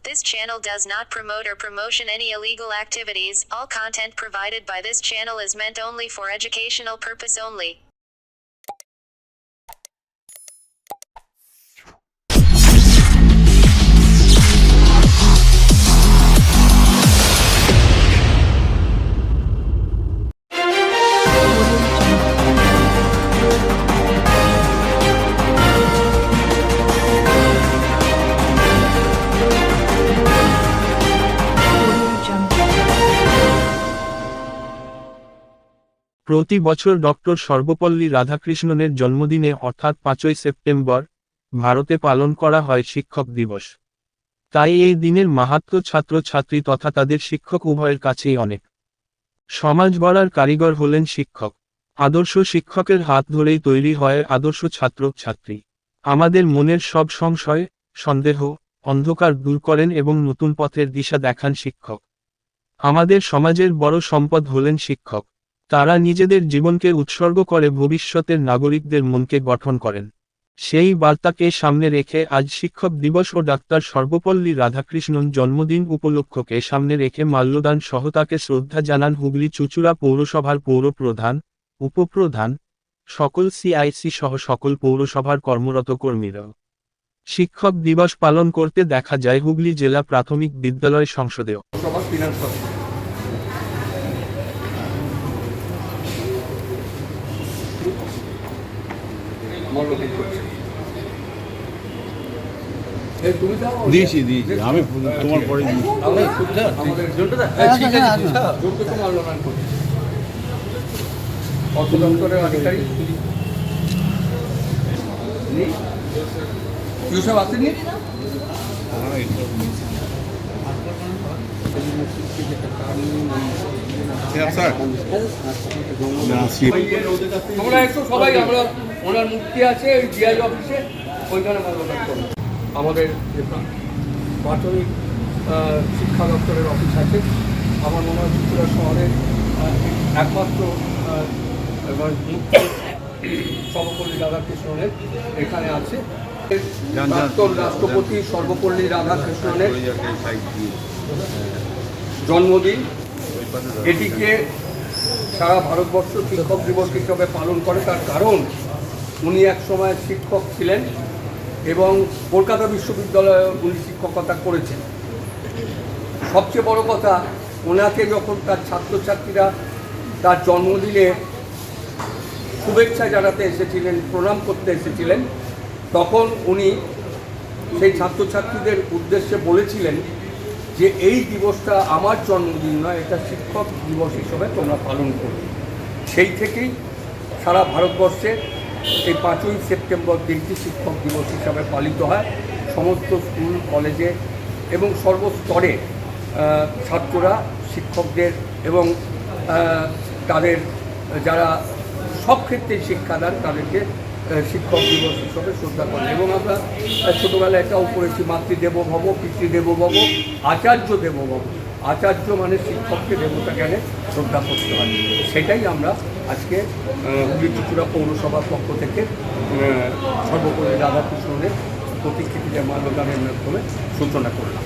This channel does not promote or promotion any illegal activities. All content provided by this channel is meant only for educational purpose only. প্রতি বছর doctor Sarvepalli রাধাকৃষ্ণনের জন্মদিনে অর্থাৎ 5ই September ভারতে পালন করা হয় শিক্ষক দিবস। তাই এই দিনের মাহাত্ম্য ছাত্রছাত্রী তথা তাদের শিক্ষক উভয়ের কাছেই অনেক। সমাজ গড়ার কারিগর হলেন শিক্ষক। আদর্শ শিক্ষকের হাত ধরেই তৈরি হয় আদর্শ ছাত্র ছাত্রী। আমাদের মনের সব সংশয়, সন্দেহ, অন্ধকার দূর করেন এবং নতুন পথের দিশা দেখান শিক্ষক। আমাদের সমাজের বড় সম্পদ হলেন শিক্ষক। তারা নিজেদের জীবনকে উৎসর্গ করে ভবিষ্যতের নাগরিকদের মনকে গঠন করেন। সেই বার্তাকে সামনে রেখে আজ শিক্ষক দিবস ও ডাক্তার সর্বপল্লী রাধাকৃষ্ণন জন্মদিন উপলক্ষকে সামনে রেখে মাল্যদান সহ তাকে শ্রদ্ধা জানান হুগলি চুঁচুড়া পৌরসভার পৌরপ্রধান, উপপ্রধান, সকল সিআইসি সহ সকল পৌরসভার কর্মরত কর্মীরা। শিক্ষক দিবস পালন করতে দেখা যায় হুগলি জেলা প্রাথমিক বিদ্যালয় সংসদেও। দিয়েছি আমি তোমার পরে অর্থ দপ্তরের অধিকারী সব আসেনি। তোমরা একটু সবাই আমরা ওনার মূর্তি আছে ওই ডিআই অফিসে, ওইখানে মাল্যদান করবো। আমাদের যে প্রাথমিক শিক্ষা দপ্তরের অফিস আছে, আমার মনে হয় ত্রিপুরা শহরের একমাত্র সর্বপল্লী রাধাকৃষ্ণনের এখানে আছে। প্রাক্তন রাষ্ট্রপতি সর্বপল্লী রাধাকৃষ্ণনের জন্মদিন, এটিকে সারা ভারতবর্ষ শিক্ষক দিবস হিসাবে পালন করে। তার কারণ উনি এক সময় শিক্ষক ছিলেন এবং কলকাতা বিশ্ববিদ্যালয়ে উনি শিক্ষকতা করেছেন। সবচেয়ে বড় কথা, ওনাকে যখন তার ছাত্রছাত্রীরা তার জন্মদিনে শুভেচ্ছা জানাতে এসেছিলেন, প্রণাম করতে এসেছিলেন, তখন উনি সেই ছাত্রছাত্রীদের উদ্দেশ্যে বলেছিলেন যে এই দিবসটা আমার জন্মদিন নয়, এটা শিক্ষক দিবস হিসেবে তোমরা পালন করবে। সেই থেকেই সারা ভারতবর্ষে এই 5ই সেপ্টেম্বর দিনটি শিক্ষক দিবস হিসাবে পালিত হয়। সমস্ত স্কুল, কলেজে এবং সর্বস্তরে ছাত্ররা শিক্ষকদের এবং তাদের যারা সব ক্ষেত্রেই শিক্ষাদান তাদেরকে শিক্ষক দিবস হিসেবে শ্রদ্ধা করেন। এবং আমরা ছোটোবেলায় এটাও পড়েছি, মাতৃদেবো ভব, পিতৃদেবো ভব, আচার্য দেবো ভব। আচার্য মানে শিক্ষককে দেবতা জ্ঞানে শ্রদ্ধা করতে হয়। সেটাই আমরা আজকে হুগলি চুঁচুড়া পৌরসভার পক্ষ থেকে সর্বপল্লী রাধাকৃষ্ণনের প্রতিকৃতিতে মাল্যদানের মাধ্যমে সূচনা করলাম।